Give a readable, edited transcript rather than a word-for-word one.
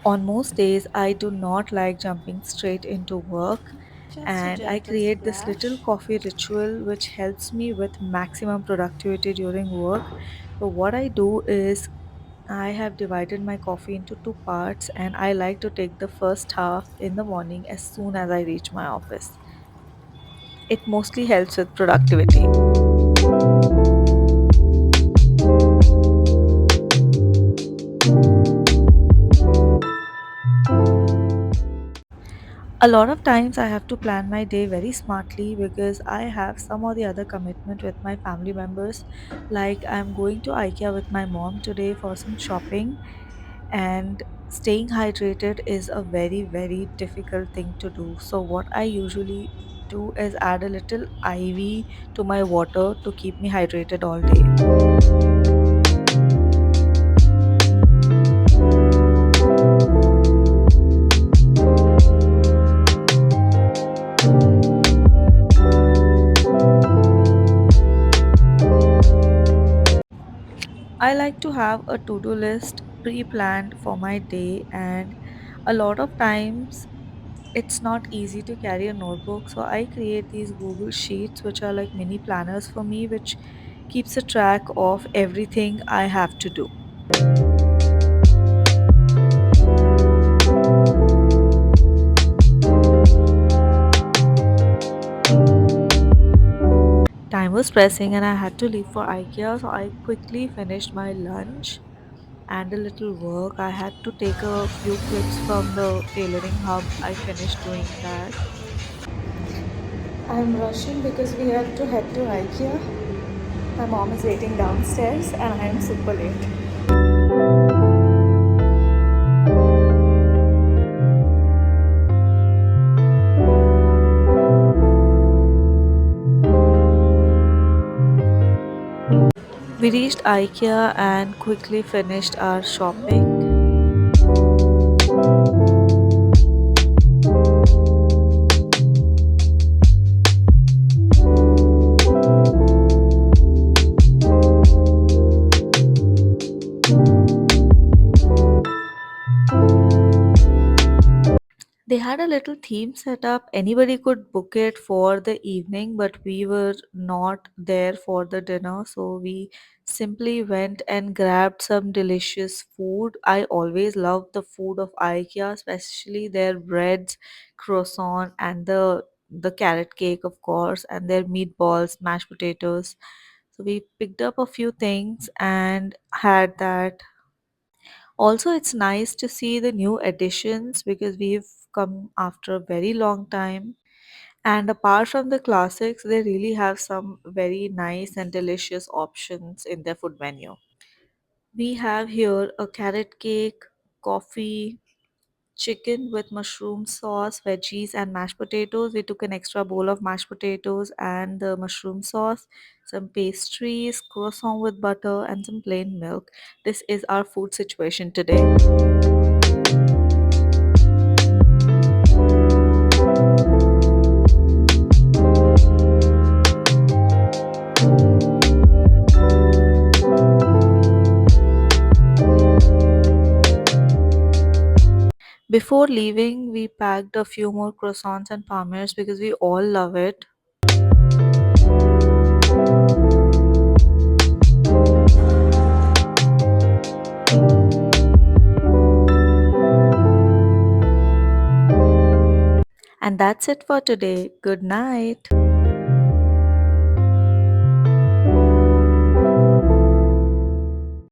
On most days, I do not like jumping straight into work, Just a and I gentle create this little splash. coffee ritual which helps me with maximum productivity during work. So, what I do is I have divided my coffee into two parts, and I like to take the first half in the morning as soon as I reach my office. It mostly helps with productivity. A lot of times I have to plan my day very smartly because I have some or the other commitment with my family members. Like I'm going to IKEA with my mom today for some shopping, and staying hydrated is a very, very difficult thing to do. So, what I usually do is add a little ivy to my water to keep me hydrated all day. I like to have a to do list pre planned for my day, and a lot of times it's not easy to carry a notebook. So I create these Google Sheets, which are like mini planners for me, which keeps a track of everything I have to do. Time was pressing and I had to leave for IKEA, so I quickly finished my lunch and a little work. I had to take a few clips from the tailoring hub. I finished doing that. I'm rushing because we have to head to IKEA. My mom is waiting downstairs and I am super late. We reached IKEA and quickly finished our shopping. They had a little theme set up. Anybody could book it for the evening, but we were not there for the dinner, so we simply went and grabbed some delicious food. I always love the food of IKEA, especially their breads, croissant, and the carrot cake, of course, and their meatballs, mashed potatoes. So we picked up a few things and had that. Also, it's nice to see the new additions because we've come after a very long time. And apart from the classics, they really have some very nice and delicious options in their food menu. We have here a carrot cake, coffee, chicken with mushroom sauce, veggies, and mashed potatoes. We took an extra bowl of mashed potatoes and the mushroom sauce, some pastries, croissant with butter, and some plain milk. This is our food situation today. Before leaving, we packed a few more croissants and palmers because we all love it. And that's it for today. Good night.